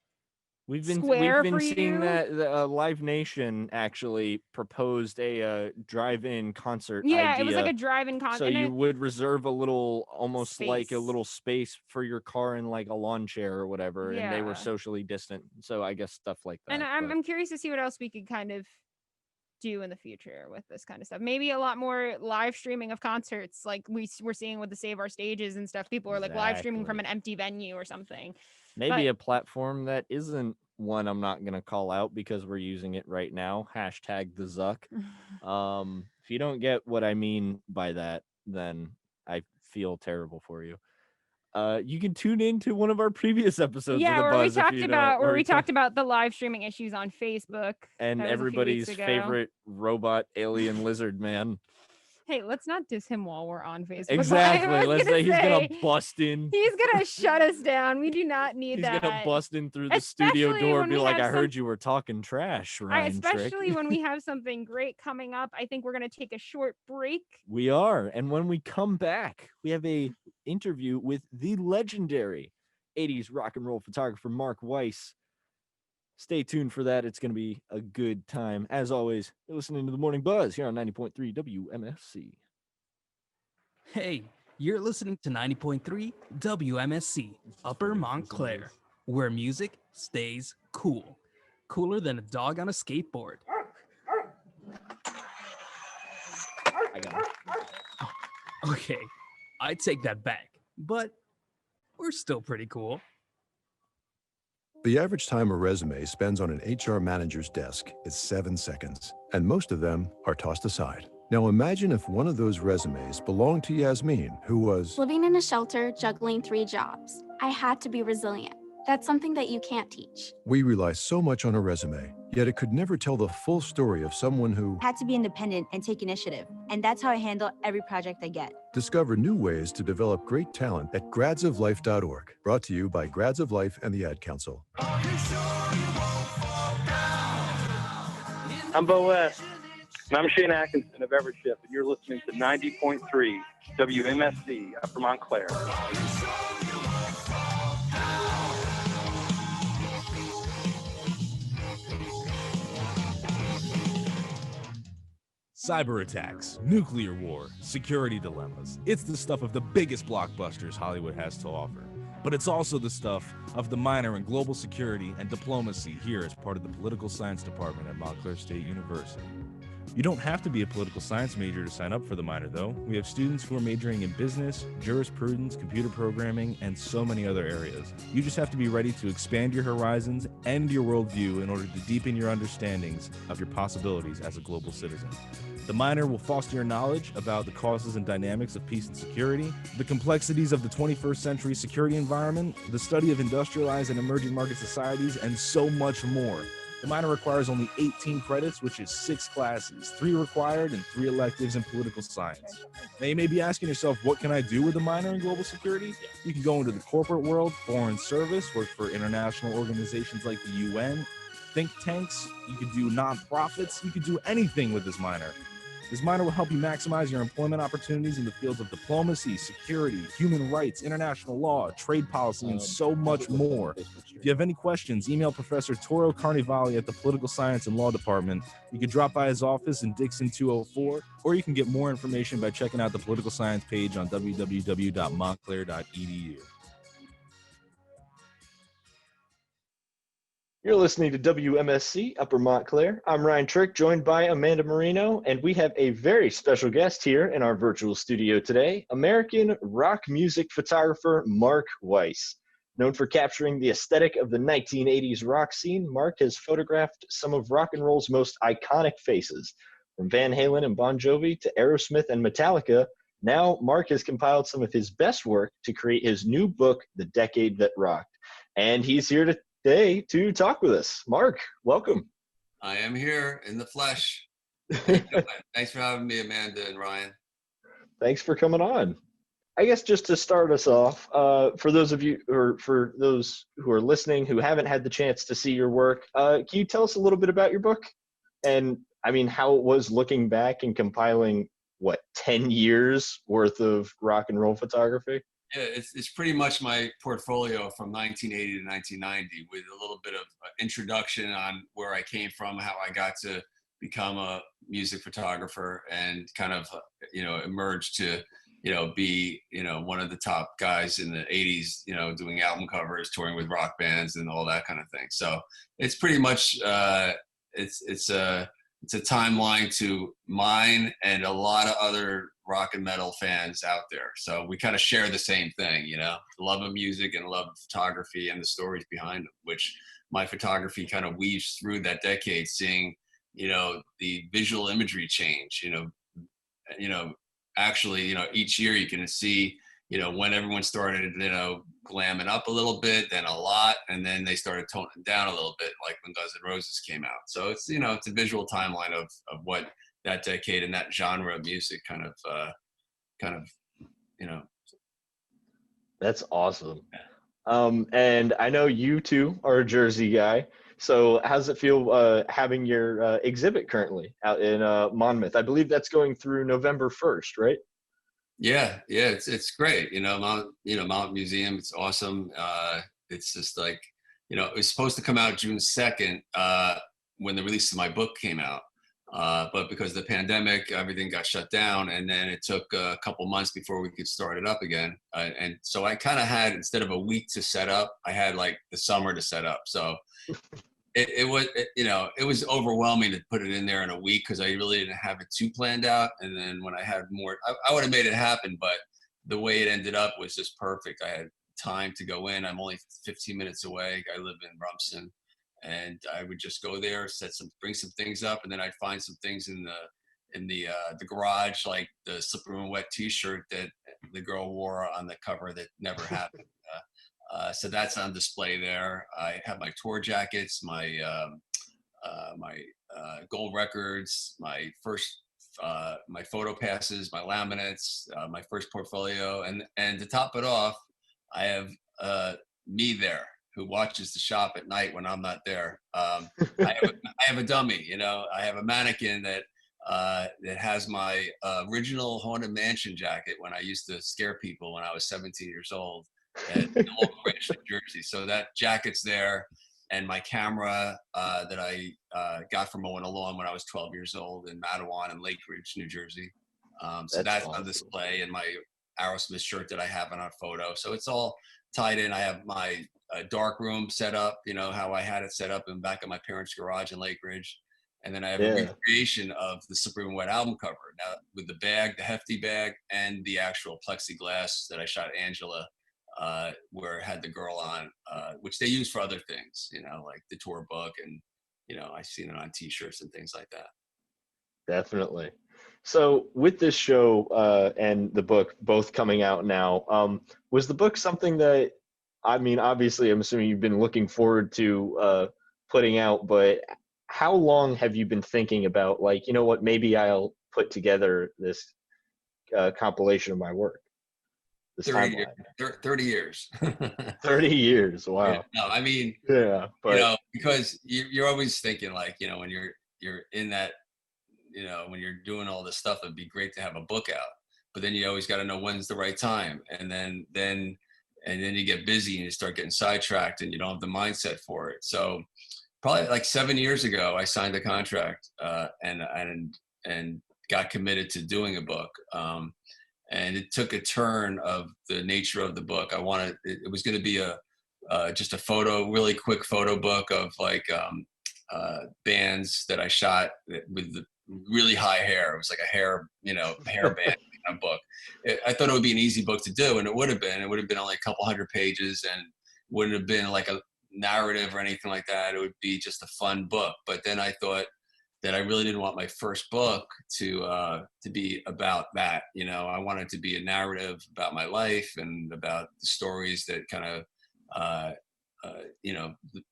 we've square been for seeing you. that Live Nation actually proposed a drive-in concert Yeah, idea. it was like a drive-in concert. So you would reserve a little, almost space. like a little space for your car in like a lawn chair or whatever, and they were socially distant. So I guess stuff like that. And I'm curious to see what else we could kind of do in the future with this kind of stuff. Maybe a lot more live streaming of concerts, like we're seeing with the Save Our Stages and stuff. People are like live streaming from an empty venue or something. Maybe a platform that isn't one I'm not gonna call out because we're using it right now. Hashtag the Zuck. If you don't get what I mean by that, then I feel terrible for you. You can tune into one of our previous episodes. Yeah, of the where Buzz we talked about the live streaming issues on Facebook and everybody's favorite robot alien lizard man. Hey, let's not diss him while we're on Facebook. Exactly. Let's say he's gonna bust in. He's gonna shut us down. We do not need that. He's gonna bust in through the studio door and be like, "I heard you were talking trash, Ryan." Especially when we have something great coming up. I think we're gonna take a short break. We are, and when we come back, we have a interview with the legendary 80s rock and roll photographer Mark Weiss. Stay tuned for that. It's going to be a good time. As always, you're listening to The Morning Buzz here on 90.3 WMSC. Hey, you're listening to 90.3 WMSC, Upper Montclair, where music stays cool. Cooler than a dog on a skateboard. I got it. Okay, I take that back, but we're still pretty cool. The average time a resume spends on an HR manager's desk is 7 seconds, and most of them are tossed aside. Now imagine if one of those resumes belonged to Yasmin, who was living in a shelter, juggling 3 jobs. I had to be resilient. That's something that you can't teach. We rely so much on a resume, yet it could never tell the full story of someone who had to be independent and take initiative. And that's how I handle every project I get. Discover new ways to develop great talent at gradsoflife.org. Brought to you by Grads of Life and the Ad Council. I'm Bo West. And I'm Shane Atkinson of Evership, and you're listening to 90.3 WMSC, Upper Montclair. Cyber attacks, nuclear war, security dilemmas. It's the stuff of the biggest blockbusters Hollywood has to offer. But it's also the stuff of the minor in global security and diplomacy here as part of the political science department at Montclair State University. You don't have to be a political science major to sign up for the minor, though. We have students who are majoring in business, jurisprudence, computer programming, and so many other areas. You just have to be ready to expand your horizons and your worldview in order to deepen your understandings of your possibilities as a global citizen. The minor will foster your knowledge about the causes and dynamics of peace and security, the complexities of the 21st century security environment, the study of industrialized and emerging market societies, and so much more. The minor requires only 18 credits, which is 6 classes, 3 required and 3 electives in political science. Now you may be asking yourself, what can I do with a minor in global security? You can go into the corporate world, foreign service, work for international organizations like the UN, think tanks, you could do nonprofits, you could do anything with this minor. This minor will help you maximize your employment opportunities in the fields of diplomacy, security, human rights, international law, trade policy, and so much more. If you have any questions, email Professor Toro Carnivali at the Political Science and Law Department. You can drop by his office in Dixon 204, or you can get more information by checking out the political science page on www.montclair.edu. You're listening to WMSC Upper Montclair. I'm Ryan Trick, joined by Amanda Marino, and we have a very special guest here in our virtual studio today, American rock music photographer Mark Weiss. Known for capturing the aesthetic of the 1980s rock scene, Mark has photographed some of rock and roll's most iconic faces. From Van Halen and Bon Jovi to Aerosmith and Metallica, now Mark has compiled some of his best work to create his new book, The Decade That Rocked. And he's here today to talk with us. Mark, welcome. I am here in the flesh. Thanks for having me, Amanda and Ryan. Thanks for coming on. I guess just to start us off, for those of you, or for those who are listening who haven't had the chance to see your work, can you tell us a little bit about your book? And I mean, how it was looking back and compiling, what, 10 years worth of rock and roll photography? Yeah, it's pretty much my portfolio from 1980 to 1990 with a little bit of introduction on where I came from, how I got to become a music photographer and kind of, emerged to, be, one of the top guys in the 80s, doing album covers, touring with rock bands and all that kind of thing. So it's pretty much, it's a timeline to mine and a lot of other rock and metal fans out there. So we kind of share the same thing, the love of music and love of photography and the stories behind them, which my photography kind of weaves through that decade, seeing, the visual imagery change, actually, each year you can see, when everyone started, glamming up a little bit, then a lot, and then they started toning down a little bit, like when Guns N' Roses came out. So it's, it's a visual timeline of what that decade and that genre of music kind of, That's awesome. And I know you two are a Jersey guy. So how does it feel having your exhibit currently out in Monmouth? I believe that's going through November 1st, right? Yeah, it's great. Mount Museum, it's awesome. It's just like, it was supposed to come out June 2nd when the release of my book came out. But because of the pandemic, everything got shut down, and then it took a couple months before we could start it up again. And so I kind of had, instead of a week to set up, I had like the summer to set up. So it was overwhelming to put it in there in a week because I really didn't have it too planned out. And then when I had more, I would have made it happen, but the way it ended up was just perfect. I had time to go in. I'm only 15 minutes away. I live in Rumson, and I would just go there, bring some things up, and then I'd find some things in the garage, like the Slippery When Wet T-shirt that the girl wore on the cover that never happened. So that's on display there. I have my tour jackets, my gold records, my photo passes, my laminates, my first portfolio, and to top it off, I have me there who watches the shop at night when I'm not there. I have a dummy, I have a mannequin that has my original Haunted Mansion jacket when I used to scare people when I was 17 years old at Old Greenwich, New Jersey. So that jacket's there, and my camera that I got from Mowing a Lawn when I was 12 years old in Matawan and Lake Ridge, New Jersey. So that's awesome. On display, and my Aerosmith shirt that I have in our photo. So it's all tied in. I have my dark room set up, how I had it set up in back of my parents' garage in Lake Ridge. And then I have a recreation of the Slippery When Wet album cover now with the bag, the hefty bag, and the actual plexiglass that I shot Angela, where it had the girl on, which they use for other things, like the tour book, and I've seen it on T-shirts and things like that. Definitely. So with this show and the book both coming out now, was the book something that, I mean, obviously I'm assuming you've been looking forward to putting out, but how long have you been thinking about, like, what, maybe I'll put together this compilation of my work? 30 years. 30 years. Wow. Yeah, no, I mean, yeah, but because you're always thinking, like, when you're in that, when you're doing all this stuff, it'd be great to have a book out, but then you always got to know when's the right time. And then you get busy and you start getting sidetracked and you don't have the mindset for it. So probably like 7 years ago, I signed a contract and got committed to doing a book. And it took a turn of the nature of the book. It was going to be just a really quick photo book of like bands that I shot with the really high hair. It was like a hair band kind of book. I thought it would be an easy book to do, and it would have been. It would have been only a couple hundred pages, and wouldn't have been like a narrative or anything like that. It would be just a fun book. But then I thought that I really didn't want my first book to be about that. I wanted it to be a narrative about my life and about the stories that kind of,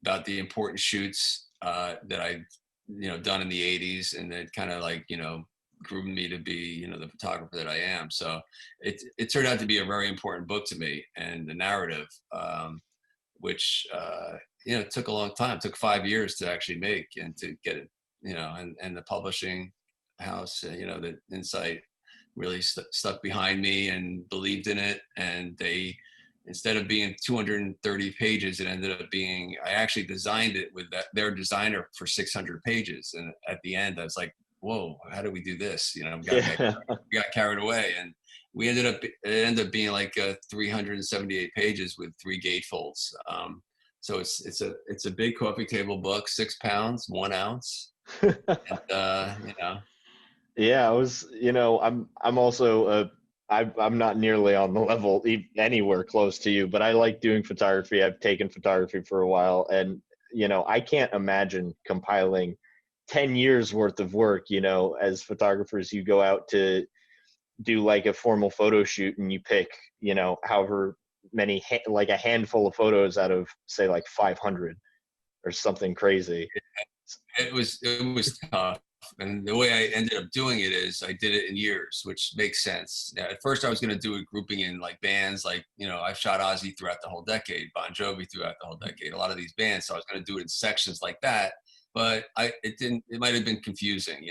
about the important shoots that I done in the 80s, and then kind of like, groomed me to be, the photographer that I am. So it turned out to be a very important book to me, and the narrative, which, took a long time. It took 5 years to actually make and to get it, and the publishing house, the Insight really stuck behind me and believed in it. And they, instead of being 230 pages, it ended up being, I actually designed it with their designer for 600 pages. And at the end, I was like, whoa, how do we do this? We got carried away, and it ended up being like 378 pages with 3 gatefolds. So it's a big coffee table book, 6 pounds, 1 ounce. And, Yeah, I'm also I'm not nearly on the level anywhere close to you, but I like doing photography. I've taken photography for a while, and I can't imagine compiling 10 years worth of work. As photographers, you go out to do like a formal photo shoot, and you pick however many, like a handful of photos out of, say, like 500 or something crazy. It was tough. And the way I ended up doing it is I did it in years, which makes sense. At first, I was going to do it grouping in like bands, like, I've shot Ozzy throughout the whole decade, Bon Jovi throughout the whole decade, a lot of these bands. So I was going to do it in sections like that, but it might have been confusing,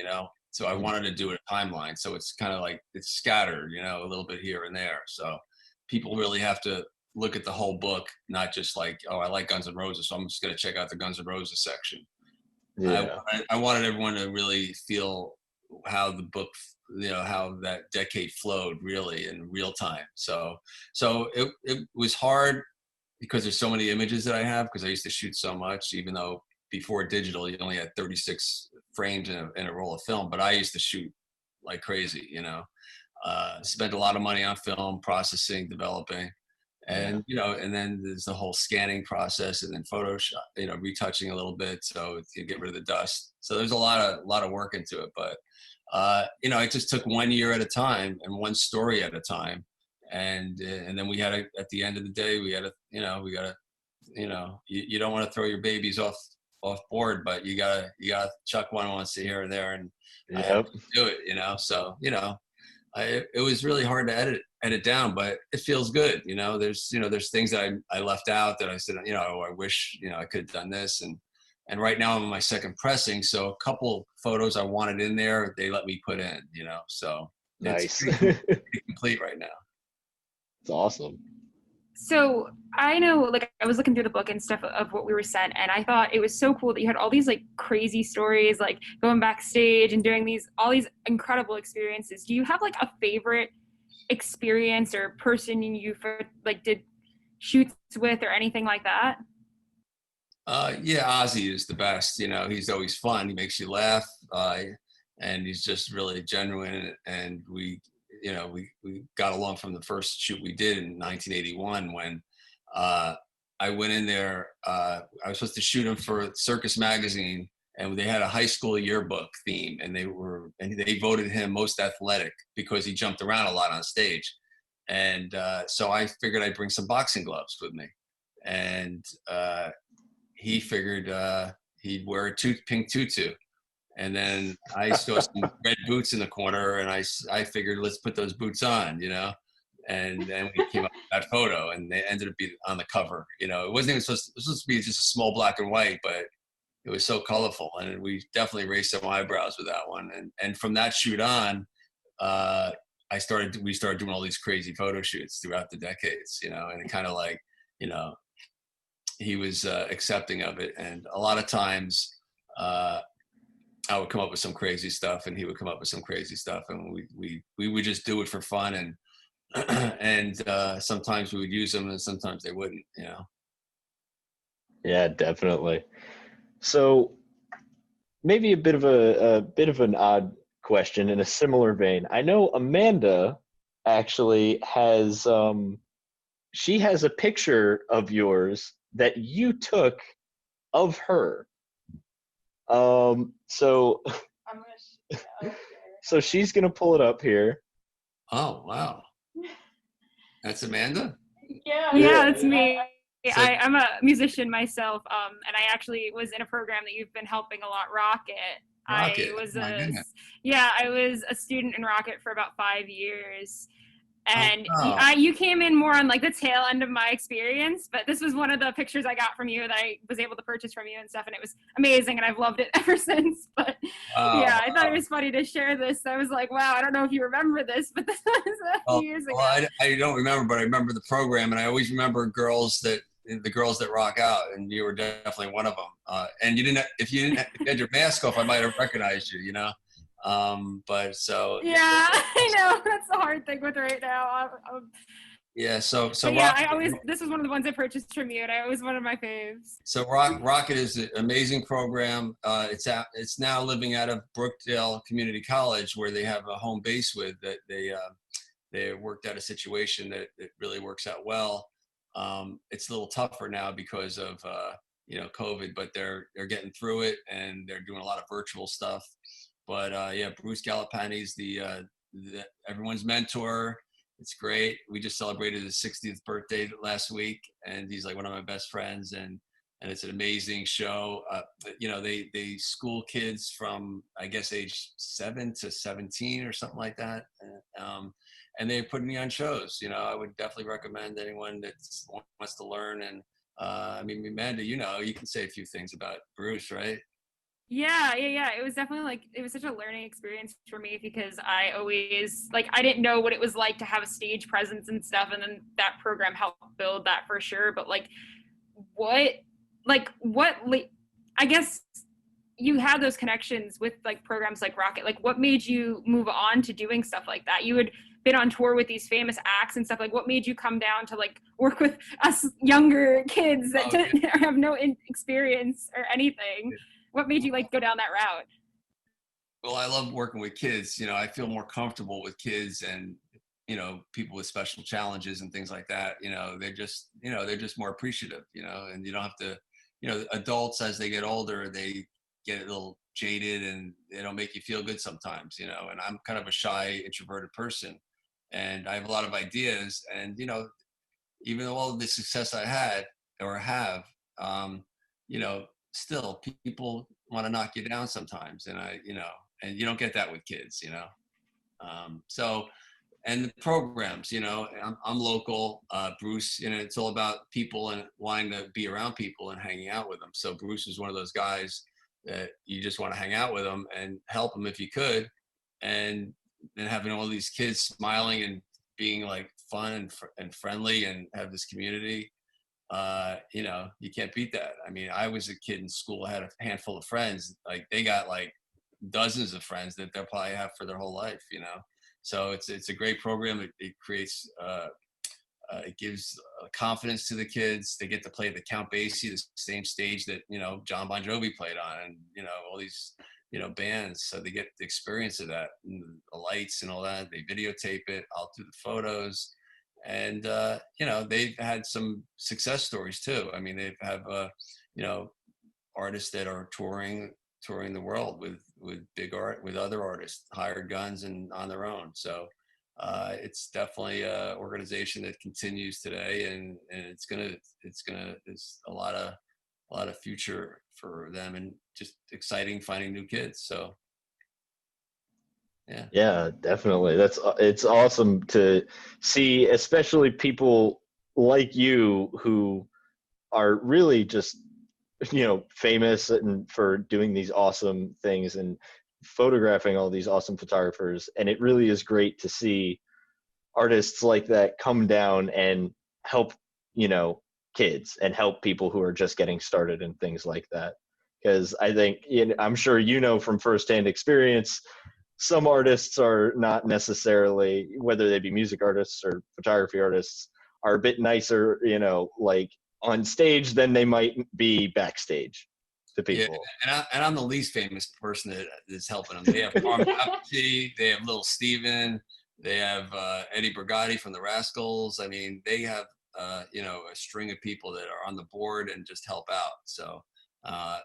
so I wanted to do it a timeline. So it's kind of like it's scattered, a little bit here and there. So people really have to look at the whole book, not just like, oh, I like Guns N' Roses, so I'm just going to check out the Guns N' Roses section. Yeah. I wanted everyone to really feel how the book, how that decade flowed really in real time. So it was hard because there's so many images that I have, because I used to shoot so much, even though before digital, you only had 36 frames in a roll of film, but I used to shoot like crazy, spent a lot of money on film, processing, developing. And, and then there's the whole scanning process, and then Photoshop, retouching a little bit so you get rid of the dust. So there's a lot of work into it, but, it just took 1 year at a time and one story at a time. And then we had at the end of the day, we got to, you don't want to throw your babies off board, but you gotta chuck one once here and there, and I have to do it, so, it was really hard to edit down, but it feels good. There's things that I left out that I said, I wish, I could have done this. And right now I'm on my second pressing. So a couple photos I wanted in there, they let me put in, so nice. It's pretty complete right now. It's awesome. So I know, like, I was looking through the book and stuff of what we were sent, and I thought it was so cool that you had all these like crazy stories, like going backstage and doing all these incredible experiences. Do you have like a favorite experience or person you did shoots with or anything like that? Yeah, Ozzy is the best. He's always fun. He makes you laugh, and he's just really genuine. And we got along from the first shoot we did in 1981 when I went in there. I was supposed to shoot him for Circus Magazine, and they had a high school yearbook theme, and they voted him most athletic because he jumped around a lot on stage. And so I figured I'd bring some boxing gloves with me, and he figured he'd wear a pink tutu. And then I saw some red boots in the corner, and I figured, let's put those boots on, and then we came up with that photo, and they ended up being on the cover. It wasn't even supposed to be just a small black and white, but it was so colorful, and we definitely raised some eyebrows with that one. And from that shoot on, we started doing all these crazy photo shoots throughout the decades, and it kind of like, he was accepting of it. And a lot of times, I would come up with some crazy stuff, and he would come up with some crazy stuff, and we would just do it for fun, and sometimes we would use them, and sometimes they wouldn't. Yeah, definitely. So maybe a bit of an odd question in a similar vein. I know Amanda actually has she has a picture of yours that you took of her. So so she's gonna pull it up here. Oh wow, that's Amanda. Yeah, that's me. So- I'm a musician myself, and I actually was in a program that you've been helping a lot, Rocket. Rocket, I was oh my goodness. I was a student in Rocket for about 5 years. And wow. you came in more on like the tail end of my experience, but this was one of the pictures I got from you that I was able to purchase from you and stuff, and it was amazing, and I've loved it ever since. But yeah, I thought it was funny to share this. I was like, wow, I don't know if you remember this, but this was a few years ago. Well, I don't remember, but I remember the program, and I always remember the girls that rock out, and you were definitely one of them. And if you had your mask off, I might have recognized you, you know. But so yeah, I know that's the hard thing with right now. yeah, so but yeah, Rocket, this was one of the ones I purchased from you, and it was one of my faves. So Rocket is an amazing program. It's now living out of Brookdale Community College, where they have a home base with that they worked out a situation that really works out well. It's a little tougher now because of COVID, but they're getting through it, and they're doing a lot of virtual stuff. But yeah, Bruce Gallipane's the everyone's mentor. It's great. We just celebrated his 60th birthday last week, and he's like one of my best friends, and it's an amazing show. They school kids from, I guess, age 7 to 17 or something like that. And they put me on shows. I would definitely recommend anyone that wants to learn. And I mean, Amanda, you can say a few things about Bruce, right? Yeah. It was definitely it was such a learning experience for me, because I always I didn't know what it was like to have a stage presence and stuff. And then that program helped build that for sure. But I guess you had those connections with programs like Rocket. What made you move on to doing stuff like that? You had been on tour with these famous acts and stuff. What made you come down to work with us younger kids that have no experience or anything? What made you go down that route? Well, I love working with kids. I feel more comfortable with kids and, people with special challenges and things like that. They're just more appreciative, and you don't have to, adults, as they get older, they get a little jaded and they don't make you feel good sometimes, and I'm kind of a shy, introverted person, and I have a lot of ideas, and, even though all of the success I had or have, still people want to knock you down sometimes. And and you don't get that with kids, and the programs, I'm local, Bruce, it's all about people and wanting to be around people and hanging out with them. So Bruce is one of those guys that you just want to hang out with them and help them if you could. And then having all these kids smiling and being fun and friendly and have this community, you can't beat that. I mean, I was a kid in school, I had a handful of friends, they got dozens of friends that they'll probably have for their whole life, so it's a great program. It creates it gives confidence to the kids. They get to play the Count Basie, the same stage that John Bon Jovi played on, and all these bands, so they get the experience of that, and the lights and all that. They videotape it, I'll do the photos. And they've had some success stories too. I mean, they have artists that are touring the world with big art, with other artists, hired guns and on their own. So it's definitely an organization that continues today, and there's a lot of future for them, and just exciting finding new kids. So. Yeah, definitely. It's awesome to see, especially people like you who are really just, famous and for doing these awesome things and photographing all these awesome photographers. And it really is great to see artists like that come down and help, kids and help people who are just getting started and things like that. Because I think, I'm sure from firsthand experience, some artists are not necessarily, whether they be music artists or photography artists, are a bit nicer, on stage than they might be backstage to people. Yeah, and I'm the least famous person that is helping them. They have Carmen Appice, they have Little Steven, they have Eddie Brigatti from the Rascals. I mean, they have a string of people that are on the board and just help out. So I'm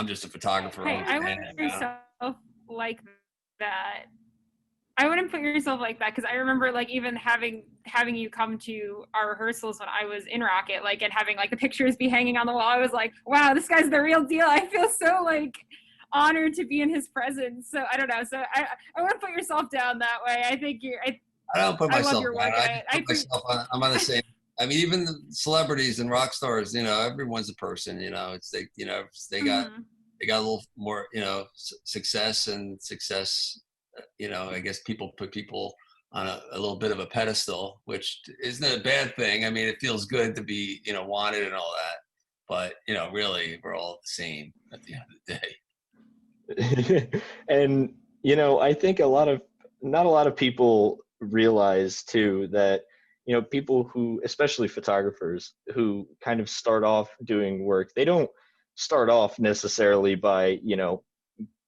just a photographer. I wouldn't say so like that. I wouldn't put yourself like that, because I remember like even having you come to our rehearsals when I was in Rocket, like, and having like the pictures be hanging on the wall. I was like, wow, this guy's the real deal. I feel so like honored to be in his presence. So I don't know. So I wouldn't put yourself down that way. I think I don't put I love myself your down. work. I put myself on, I'm on the same. I mean, even the celebrities and rock stars, you know, everyone's a person. You know, it's they, you know, they got a little more, you know, success. You know, I guess people put people on a little bit of a pedestal, which isn't a bad thing. I mean, it feels good to be, you know, wanted and all that. But you know, really, we're all the same at the end of the day. And you know, I think not a lot of people realize too that, you know, people who, especially photographers who kind of start off doing work, they don't start off necessarily by, you know,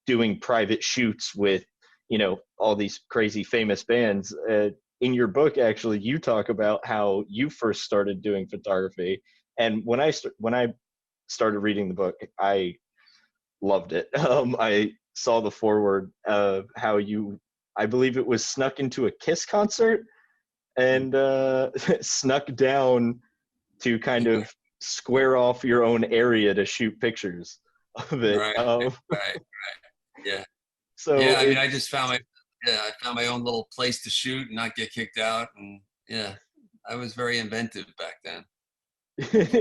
doing private shoots with, you know, all these crazy famous bands. In your book, actually, you talk about how you first started doing photography. And when I started reading the book, I loved it. I saw the foreword of how you, I believe it was snuck into a Kiss concert and snuck down to kind of square off your own area to shoot pictures of it. Right. Yeah. So yeah, I mean, I just found my own little place to shoot and not get kicked out, and yeah, I was very inventive back then.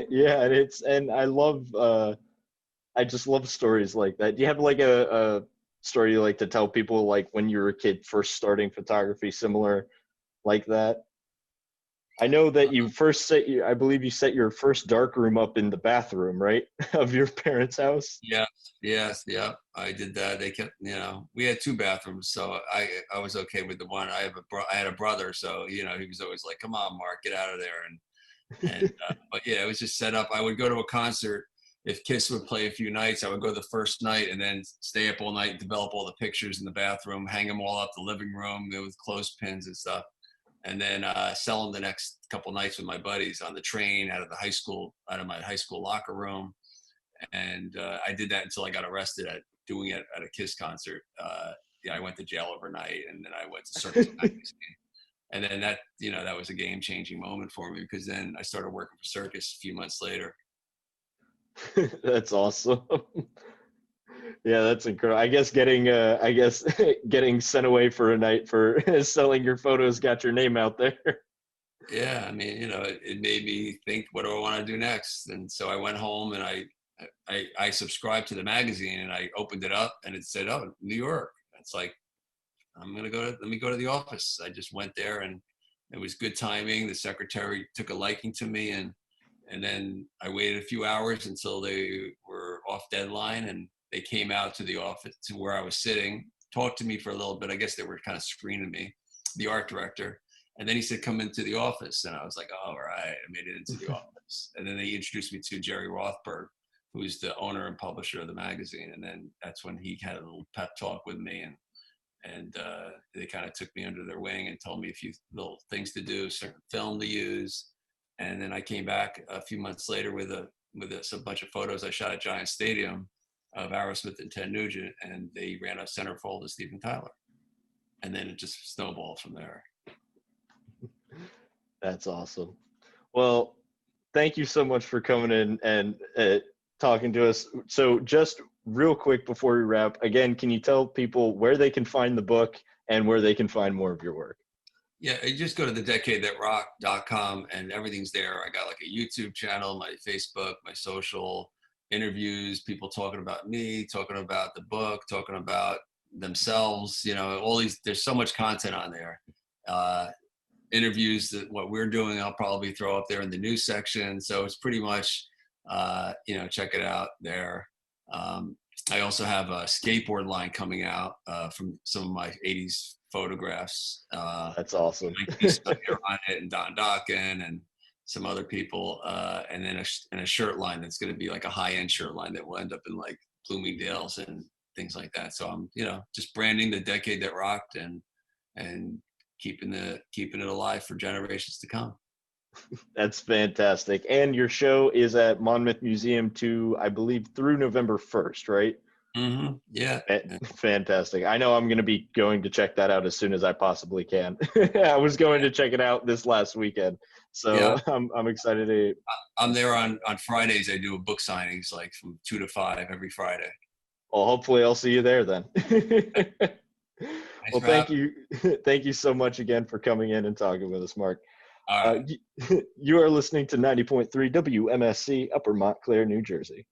Yeah, and I just love stories like that. Do you have like a story you like to tell people, like when you were a kid first starting photography, similar like that? I know that you I believe you set your first darkroom up in the bathroom, right, of your parents' house. Yeah, I did that. They kept, you know, we had 2 bathrooms, so I was okay with the one. I had a brother, so you know, he was always like, "Come on, Mark, get out of there." And but yeah, it was just set up. I would go to a concert. If Kiss would play a few nights, I would go the first night and then stay up all night and develop all the pictures in the bathroom, hang them all up the living room with clothespins and stuff, and then sell them the next couple nights with my buddies on the train out of my high school locker room. And I did that until I got arrested at doing it at a Kiss concert. Yeah, I went to jail overnight, and then I went to Circus Magazine. And then that, you know, that was a game-changing moment for me, because then I started working for Circus a few months later. That's awesome. Yeah, that's incredible. I guess getting sent away for a night for selling your photos got your name out there. Yeah, I mean, you know, it made me think, what do I want to do next? And so I went home and I subscribed to the magazine, and I opened it up and it said, "Oh, New York." It's like, let me go to the office. I just went there, and it was good timing. The secretary took a liking to me, and then I waited a few hours until they were off deadline, and they came out to the office to where I was sitting, talked to me for a little bit. I guess they were kind of screening me, the art director. And then he said, "Come into the office." And I was like, "All right," I made it into the office. And then they introduced me to Jerry Rothberg, who's the owner and publisher of the magazine. And then that's when he had a little pep talk with me, and they kind of took me under their wing and told me a few little things to do, certain film to use. And then I came back a few months later with a bunch of photos I shot at Giant Stadium of Aerosmith and Ted Nugent, and they ran a centerfold to Steven Tyler. And then it just snowballed from there. That's awesome. Well, thank you so much for coming in and talking to us. So just real quick before we wrap, again, can you tell people where they can find the book and where they can find more of your work? Yeah, you just go to thedecadethatrocked.com and everything's there. I got like a YouTube channel, my Facebook, my social, interviews, people talking about me, talking about the book, talking about themselves, you know, all these, there's so much content on there. Interviews that what we're doing, I'll probably throw up there in the news section. So it's pretty much, you know, check it out there. I also have a skateboard line coming out from some of my 80s photographs. That's awesome. On it, and Don Dokken and some other people. And then a shirt line that's going to be like a high-end shirt line that will end up in like Bloomingdale's and things like that. So I'm, you know, just branding the decade that rocked and keeping it alive for generations to come. That's fantastic. And your show is at Monmouth Museum I believe through November 1st, right? Yeah. Fantastic. I know I'm going to be going to check that out as soon as I possibly can. I was going to check it out this last weekend. So Yeah. I'm excited to. I'm there on Fridays. I do a book signings like from 2 to 5 every Friday. Well, hopefully I'll see you there then. Well, thank you. Thank you so much again for coming in and talking with us, Mark. All right. You are listening to 90.3 WMSC, Upper Montclair, New Jersey.